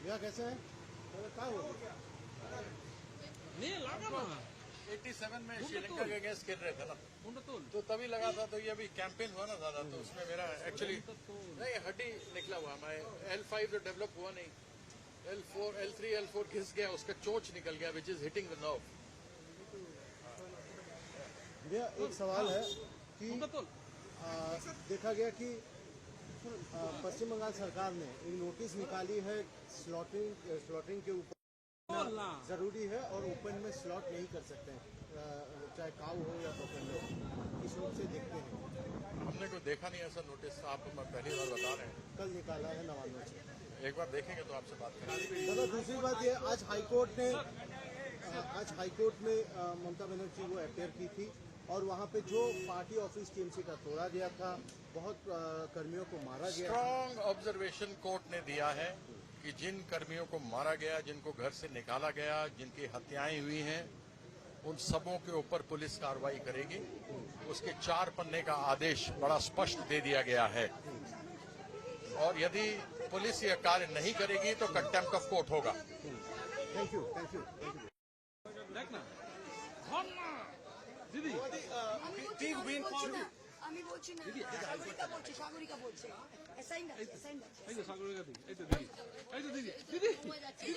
भैया कैसे हैं? क्या हो नहीं लगा ना 87 में श्रीलंका के अगेंस्ट खेल रहे थे ना, तो तभी लगा था। तो ये अभी कैंपेन हुआ ना ज्यादा, तो उसमें मेरा एक्चुअली नहीं हड्डी निकला हुआ। मैं L5 जो डेवलप हुआ नहीं, L4 L3 L4 घिस गया, उसका चोच निकल गया, which is hitting the nerve. भैया एक सवाल है कि देखा गया कि पश्चिम बंगाल सरकार ने एक नोटिस निकाली है स्लॉटिंग के ऊपर जरूरी है और ओपन में स्लॉट नहीं कर सकते हैं, चाहे काऊ हो या बफेलो। इस रूप से देखते हैं। हमने को देखा नहीं ऐसा नोटिस, आपको मैं पहली बार बता रहे हैं। कल निकाला है नवान्नवे से। एक बार देखेंगे तो आपसे बात करेंगे। दादा दूसरी बात ये, आज हाईकोर्ट में ममता बनर्जी वो अपेयर की थी और वहाँ पे जो पार्टी ऑफिस टीएमसी का तोड़ा गया था, बहुत कर्मियों को मारा गया। स्ट्रॉन्ग ऑब्जर्वेशन कोर्ट ने दिया है कि जिन कर्मियों को मारा गया, जिनको घर से निकाला गया, जिनकी हत्याएं हुई हैं, उन सबों के ऊपर पुलिस कार्रवाई करेगी। उसके 4 पन्ने का आदेश बड़ा स्पष्ट दे दिया गया है और यदि पुलिस यह कार्य नहीं करेगी तो कंटेम्प्ट ऑफ कोर्ट होगा। थैंक यू दीदी আমি বলছি না সাগরিকা বলছে অ্যাসাইন এই তো সাগরিকা দিদি এই তো দিদি দিদি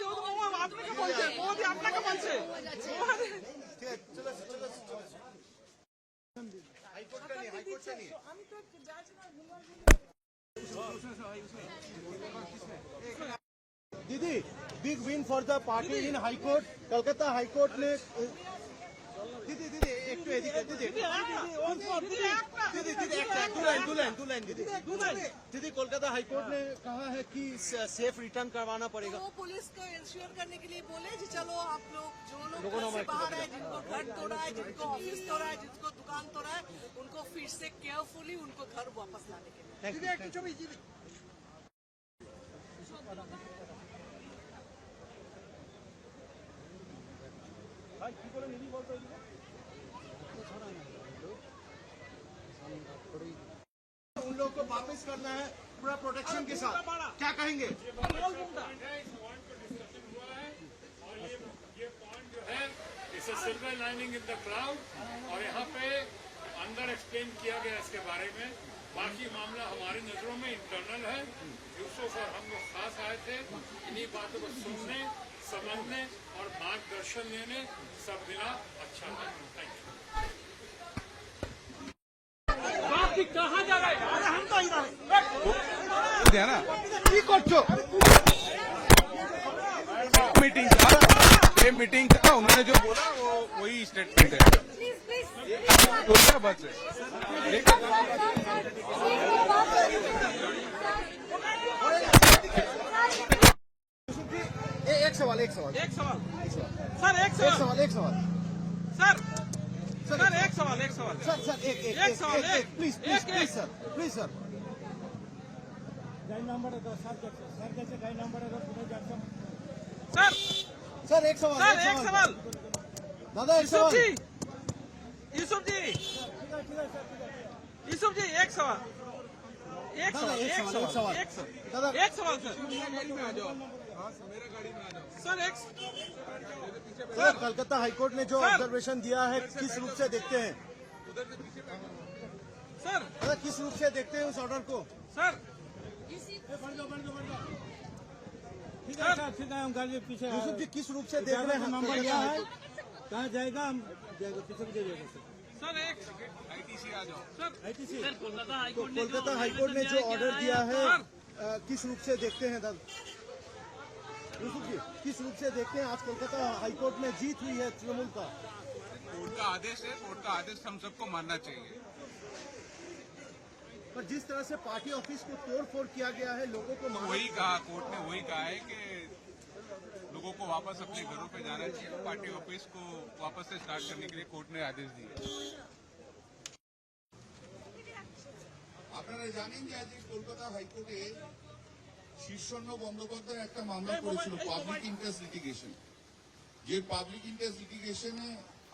ও তো আপনাকে বলছে মোদি আপনাকে বলছে ঠিক আছে চলো হাইকোর্ট का नहीं আমি তো জাজ না दीदी big win for the party in high court. Calcutta high court ने दीदी एक तो दीदी कोलकाता हाईकोर्ट ने कहा है कि सेफ रिटर्न करवाना पड़ेगा। वो पुलिस को इंश्योर करने के लिए बोले कि चलो आप लोग जो लोग घर से बाहर है, जिनको घर तोड़ा है, जिनको ऑफिस तोड़ा है, जिनको दुकान तोड़ा है, उनको फिर से केयरफुली उनको घर वापस लाने के लिए। उन लोगों को वापस करना है पूरा प्रोटेक्शन के साथ, क्या कहेंगे? इसे silver lining in the crowd, और यहाँ पे अंदर एक्सप्लेन किया गया इसके बारे में। बाकी मामला हमारी नजरों में इंटरनल है। यूसुफ और हम लोग खास आए थे इन्हीं बातों को सुनने, समझने और मार्गदर्शन लेने। सब मिला अच्छा है। Thank you. कहाँ जा रहे हैं? अरे हम तो इधर ना কি করছো मीटिंग था, उन्होंने जो बोला वो वही स्टेटमेंट है। तो क्या बात है? एक सवाल सर एक सवाल सर एक सवाल प्लीज सर गाइड नंबर है सर कैसे गाइड नंबर है सर एक सवाल दादा एक सवाल यूसुफ जी एक सवाल दादा एक सवाल सर सर कलकत्ता हाईकोर्ट ने जो ऑब्जर्वेशन दिया है किस रूप से देखते हैं सर दादा, किस रूप से देखते हैं उस ऑर्डर को? सर ठीक है हम गाड़ी पीछे यूसुफ जी किस रूप से देख रहे हैं? नंबर लिया है, कहाँ जाएगा हम जाएगा पीछे भी जाइएगा सर एक ITC आ जाओ। Sir ITC Kolkata Kolkata high court ने जो ऑर्डर दिया है किस रूप से देखते हैं दादा? यूसुफ जी किस रूप से देखते हैं? आज कोलकाता हाईकोर्ट में जीत हुई है तृणमूल का। कोर्ट का आदेश है, कोर्ट का आदेश हम सबको मानना चाहिए। पर जिस तरह से पार्टी ऑफिस को तोड़फोड़ किया गया है, लोगों को वही कहा, कोर्ट ने वही कहा है कि लोगों को वापस अपने घरों पे जाना चाहिए। पार्टी ऑफिस को वापस से स्टार्ट करने के लिए कोर्ट ने आदेश दिए। আপনারা জানেন যে আজ কলকাতা হাইকোর্টে শীর্ষন্য বন্দ্যোপাধ্যায় একটা মামলা করেছিল পাবলিক ইন্টারেস্ট লিটিগেশন। যে পাবলিক ইন্টারেস্ট লিটিগেশনে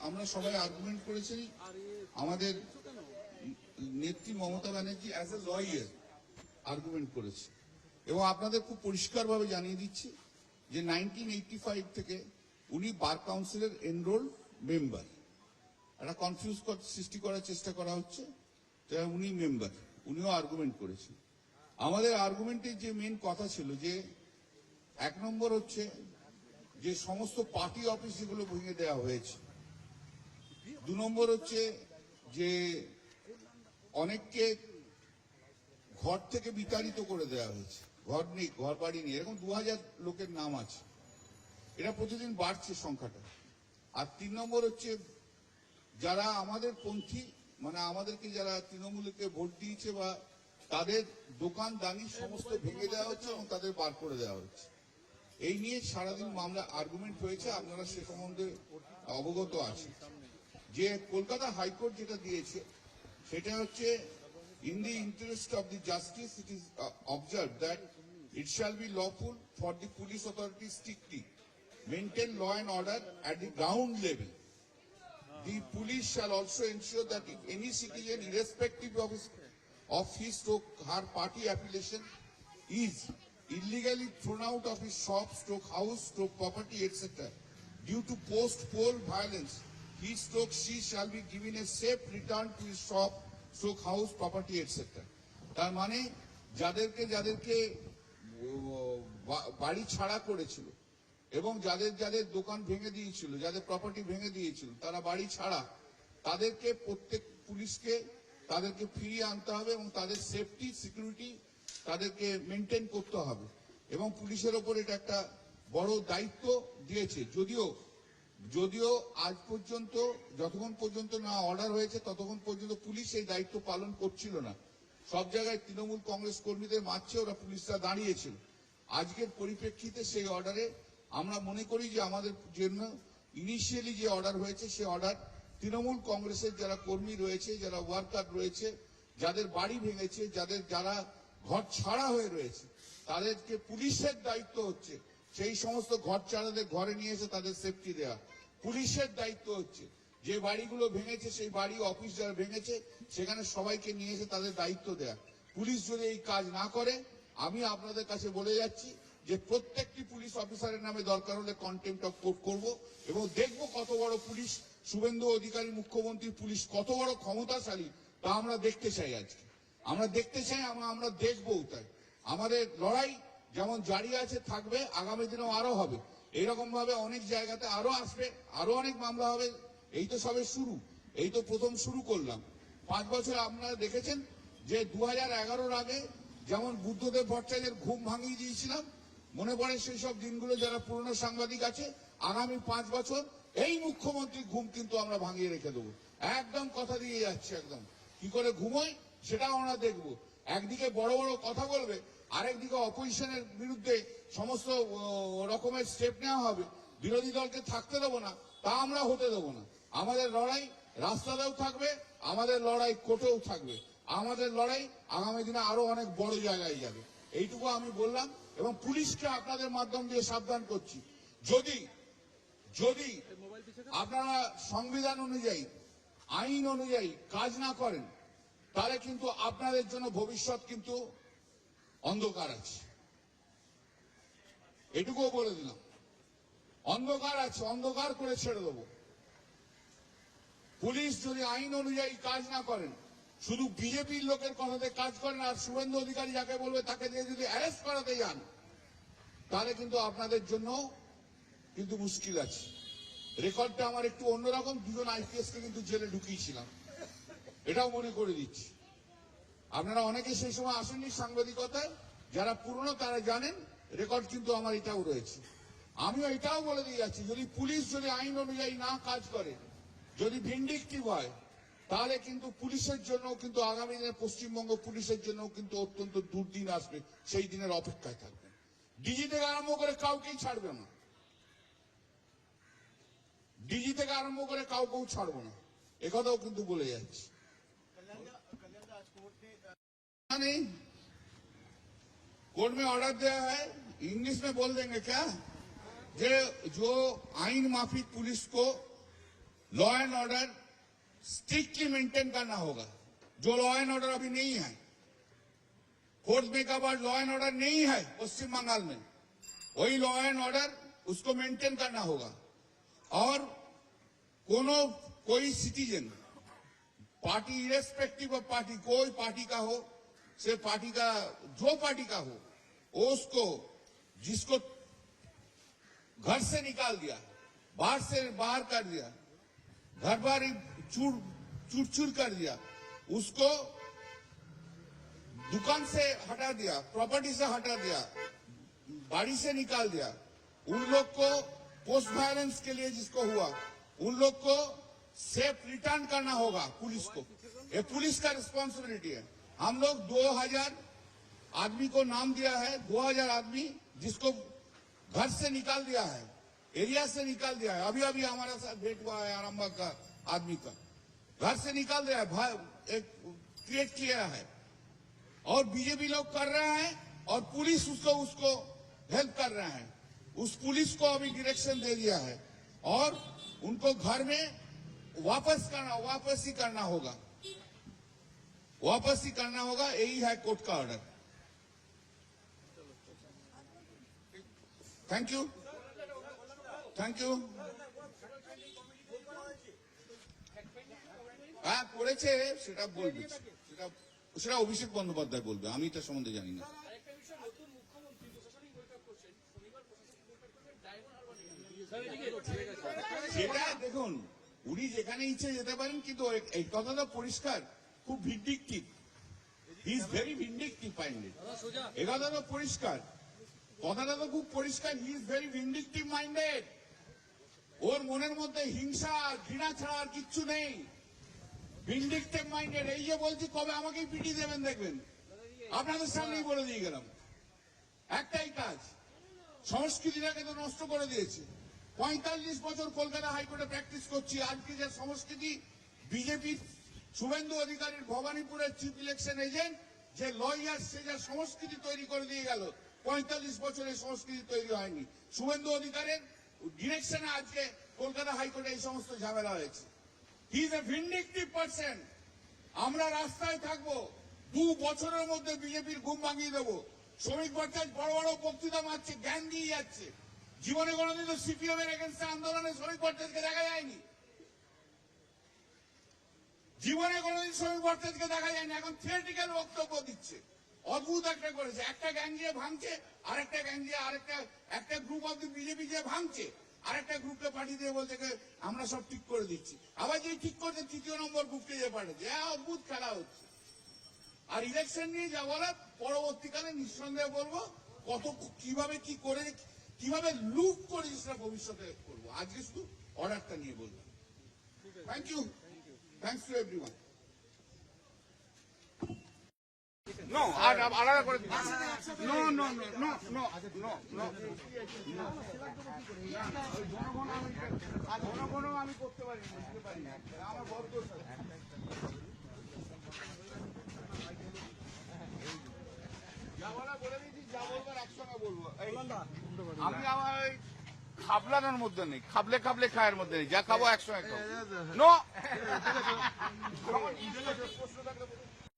আমরা সবাই আর্গুমেন্ট করেছি, আমাদের নেত্রী Mamata Banerjee as a lawyer argument করেছে এবং আপনাদের খুব পরিষ্কারভাবে জানিয়ে দিচ্ছি যে 1985 থেকে উনি বার কাউন্সিলের এনরোল মেম্বার। একটা কনফিউজ সৃষ্টি করার চেষ্টা করা হচ্ছে, উনি মেম্বার, উনিও আর্গুমেন্ট করেছেন। আমাদের আর্গুমেন্টের যে মেন কথা ছিল যে 1 নম্বর হচ্ছে যে সমস্ত পার্টি অফিস যেগুলো ভেঙে দেওয়া হয়েছে, 2 নম্বর হচ্ছে যে অনেককে ঘর থেকে বিতাড়িত করে দেওয়া হয়েছে, ঘর নেই, ঘর বাড়ি নেই, এরকম 2000 লোকের নাম আছে। এটা প্রতিদিন বাড়ছে সংখ্যাটা। আর 3 নম্বর হচ্ছে যারা আমাদের পন্থী, মানে আমাদেরকে যারা তৃণমূলকে ভোট দিয়েছে বা তাদের দোকান দানি সমস্ত ভেঙে দেওয়া হচ্ছে এবং তাদের বার করে দেওয়া হচ্ছে। এই নিয়ে সারাদিন মামলা আর্গুমেন্ট হয়েছে, আপনারা সে সম্বন্ধে অবগত আছেন। যে কলকাতা হাইকোর্ট যেটা দিয়েছে সেটা হচ্ছে in the interest of the justice it is observed that it shall be lawful for the police authorities strictly maintain law and order at the ground level. The police shall also ensure that if any citizen, irrespective of his or her party affiliation, is illegally thrown out of his shop, house, property, etc., due to post-poll violence, he or she shall be given a safe return to his shop, house, property, etc. তার মানে যাদেরকে যাদেরকে বাড়ি ছাড়া করেছিল এবং যাদের যাদের দোকান ভেঙে দিয়েছিল, যাদের প্রপার্টি ভেঙে দিয়েছিল, তারা বাড়ি ছাড়া, তাদেরকে প্রত্যেক পুলিশকে তাদেরকে ফিরিয়ে আনতে হবে এবং তাদের সেফটি সিকিউরিটি তাদেরকে মেনটেন করতে হবে। এবং পুলিশের ওপর এটা একটা বড় দায়িত্ব দিয়েছে। যদিও আজ পর্যন্ত যতক্ষণ পর্যন্ত না অর্ডার হয়েছে ততক্ষণ পর্যন্ত পুলিশ এই দায়িত্ব পালন করছিল না। সব জায়গায় তৃণমূল কংগ্রেস কর্মীদের মারছে, ওরা পুলিশরা দাঁড়িয়েছিল। আজকের পরিপ্রেক্ষিতে সেই অর্ডারে আমরা মনে করি যে আমাদের জন্য ইনিশিয়ালি যে অর্ডার হয়েছে সে অর্ডার তৃণমূল কংগ্রেসের যারা কর্মী রয়েছে, যারা ওয়ার্কার রয়েছে, যাদের বাড়ি ভেঙেছে, যারা ঘর ছাড়া হয়ে রয়েছে, তাদেরকে পুলিশের দায়িত্ব হচ্ছে সেই সমস্ত ঘর ছাড়াদের ঘরে নিয়ে এসে তাদের সেফটি দেওয়া। পুলিশের দায়িত্ব হচ্ছে যে বাড়িগুলো ভেঙেছে সেই বাড়ি অফিস যারা ভেঙেছে সেখানে সবাইকে নিয়ে এসে তাদের দায়িত্ব দেয়া। পুলিশ যদি এই কাজ না করে, আমি আপনাদের কাছে বলে যাচ্ছি যে প্রত্যেকটি পুলিশ অফিসারের নামে দরকার হলে কন্টেম্প্ট অফ কোর্ট করব এবং দেখব কত বড় পুলিশ, শুভেন্দু অধিকারী মুখ্যমন্ত্রী পুলিশ কত বড় ক্ষমতাশালী তা আমরা দেখতে চাই। আজকে আমরা দেখতে চাই, আমরা দেখবও। তাই আমাদের লড়াই যেমন জারি আছে, থাকবে, আগামী দিনেও আরো হবে। এইরকম ভাবে অনেক জায়গাতে আরো আসবে, আরো অনেক মামলা হবে। এই তো সবে শুরু, এই তো প্রথম শুরু করলাম। 5 বছর আপনারা দেখেছেন যে 2011-র আগে যেমন বুদ্ধদেব ভট্টাচার্যের ঘুম ভাঙিয়ে দিয়েছিলাম, মনে পড়ে সেই সব দিনগুলো। যারা পুরনো সাংবাদিক আছে, আগামী 5 বছর এই মুখ্যমন্ত্রীর ঘুম কিন্তু আমরা ভাঙিয়ে রেখে দেবো। একদম কথা দিয়ে যাচ্ছে, একদম কি করে ঘুমোয় সেটাও আমরা দেখবো। একদিকে বড় বড় কথা বলবে, আরেকদিকে অপোজিশনের বিরুদ্ধে সমস্ত রকমের স্টেপ নেওয়া হবে। বিরোধী দলকে থাকতে দেবো না, তা আমরা হতে দেবো না। আমাদের লড়াই রাস্তাতেও থাকবে, আমাদের লড়াই কোর্টেও থাকবে, আমাদের লড়াই আগামী দিনে আরো অনেক বড় জায়গায় যাবে। এইটুকু আমি বললাম এবং পুলিশকে আপনাদের মাধ্যম দিয়ে সাবধান করছি, যদি আপনারা সংবিধান অনুযায়ী, আইন অনুযায়ী কাজ না করেন তাহলে কিন্তু আপনাদের জন্য ভবিষ্যৎ কিন্তু অন্ধকার আছে। এটুকুও বলে দিলাম, অন্ধকার আছে, অন্ধকার করে ছেড়ে দেবো। পুলিশ যদি আইন অনুযায়ী কাজ না করেন, শুধু বিজেপির লোকের কথাতে কাজ করেন আর শুভেন্দু অধিকারী যাকে বলবে তাকে দিয়ে যদি অ্যারেস্ট করাতে যান, তাহলে কিন্তু আপনাদের জন্য কিন্তু মুশকিল আছে। রেকর্ডটা আমার একটু অন্যরকম, 2জন আইপিএস কে কিন্তু জেলে ঢুকিয়েছিলাম, এটাও মনে করে দিচ্ছি। আপনারা অনেকে সেই সময় আসেননি সাংবাদিকতায়, যারা পুরনো তারা জানেন রেকর্ড কিন্তু আমার এটাও রয়েছে। আমিও এটাও বলে দিয়ে যাচ্ছি, যদি পুলিশ যদি আইন অনুযায়ী না কাজ করে, যদি ভিন্ডিকটিভ হয়, তাহলে কিন্তু পুলিশের জন্য কিন্তু আগামী দিনে পশ্চিমবঙ্গ পুলিশের জন্য কিন্তু অত্যন্ত দুর্দিন আসবে। সেই দিনের অপেক্ষায় থাকবেন। ডিজি থেকে আরম্ভ করে কাউকেই ছাড়বে না, ডিজি থেকে আরম্ভ করে কাউকেও ছাড়বো না, একথাও কিন্তু বলে যাচ্ছি। कोर्ट में ऑर्डर दिया है, इंग्लिश में बोल देंगे क्या, जो आइन माफिक पुलिस को law and order strictly maintain करना होगा। जो लॉ एंड ऑर्डर अभी नहीं है, फोर्थ में का बाद लॉ एंड ऑर्डर नहीं है पश्चिम बंगाल में, वही लॉ एंड ऑर्डर उसको मेंटेन करना होगा। और कोई citizen party irrespective of party, कोई पार्टी का हो, से पार्टी का जो पार्टी का हो, वो उसको जिसको घर से निकाल दिया, बाहर कर दिया, घर बार चूर कर दिया, उसको दुकान से हटा दिया, प्रॉपर्टी से हटा दिया, बाड़ी से निकाल दिया, उन लोग को पोस्ट वायलेंस के लिए जिसको हुआ, उन लोग को सेफ रिटर्न करना होगा पुलिस को। ये पुलिस का रिस्पॉन्सिबिलिटी है। हम लोग 2000 आदमी को नाम दिया है, 2000 आदमी जिसको घर से निकाल दिया है, एरिया से निकाल दिया है। अभी अभी हमारा साथ भेंट हुआ है आरामबाग का आदमी का, घर से निकाल दिया है, एक क्रिएट किया है, और बीजेपी लोग कर रहे हैं और पुलिस उसको हेल्प कर रहे हैं। उस पुलिस को अभी डायरेक्शन दे दिया है और उनको घर में वापस ही करना होगा, यही है कोर्ट का ऑर्डर। Thank you. হ্যাঁ করেছে, সেটা বলবে, সেটা অভিষেক বন্দ্যোপাধ্যায় বলবে, আমি তার সম্বন্ধে জানি না। সেটা দেখুন, উনি যেখানে ইচ্ছে যেতে পারেন, কিন্তু এই কথাটা পরিষ্কার, খুব vindictive, he is very vindictive minded. এই কথাটা পরিষ্কার, কথাটা তো খুব পরিষ্কার, he is very vindictive minded. ওর মনের মধ্যে হিংসা ঘৃণা ছাড়া আর কিচ্ছু নেই। Vindictive minded. এই যে বলছি কবে আমাকেই পিটি দেবেন দেখবেন, আপনাদের সামনেই বলে দিয়ে গেলাম। একটাই কাজ, সংস্কৃতিটাকে তো নষ্ট করে দিয়েছে। 45 বছর কলকাতা হাইকোর্টে প্র্যাকটিস করছি, আজকে যে সংস্কৃতি বিজেপি শুভেন্দু অধিকারীর ভবানীপুরের চিফ ইলেকশন এজেন্ট যে লয়ার, সে যা সংস্কৃতি তৈরি করে দিয়ে গেল, 45 বছরের সংস্কৃতি তৈরি হয়নি। শুভেন্দু অধিকারের ডিরেকশনে আজকে কলকাতা হাইকোর্টে এই সমস্ত ঝামেলা হয়েছে। He is a vindictive person. আমরা রাস্তায় থাকবো, 2 বছরের মধ্যে বিজেপির ঘুম ভাঙিয়ে দেবো। শ্রমিক ভট্টাচার্য বড় বড় বক্তৃতা মারছে, জ্ঞান দিয়ে যাচ্ছে। জীবনে কোনোদিন তো সিপিএম এর এগেন্স্টে আন্দোলনে শ্রমিক ভট্টাচার্যকে দেখা যায়নি, জীবনে কোনোদিন শ্রমিক ভট্টাচার্যকে দেখা যায়নি। এখন থিওরিটিক্যাল বক্তব্য দিচ্ছে, অদ্ভুত একটা করেছে। একটা গ্যাং দিয়ে ভাঙছে, আরেকটা গ্যাং দিয়ে একটা গ্রুপ অফ দি বিজেপি যে ভাঙছে, আরেকটা গ্রুপকে পাঠিয়ে দিয়ে বলছে আমরা সব ঠিক করে দিচ্ছি। আবার যে ঠিক করছে, 3য় নম্বর গ্রুপকে যে পাঠাচ্ছে। অদ্ভুত খেলা হচ্ছে। আর ইলেকশন নিয়ে যা বলার, পরবর্তীকালে নিঃসন্দেহে বলবো কত কিভাবে কি করে কিভাবে লুপ করে সেটা ভবিষ্যতে করবো। আজকে শুধু অর্ডারটা নিয়ে বলবো। Thank you, thanks to everyone. No, আর আলাদা করে দিন। No no no no no no no, জনগণও আমি করতে পারি না, বুঝতে পারি না, আমার বদ্ধ। যা বলা বলে দিয়েছি, যা বলবার একসঙ্গে বলবো। আমি আমার ওই খাবলানোর মধ্যে নেই, খাবলে খায়ের মধ্যে নেই, যা খাবো একসঙ্গে খাবো। নো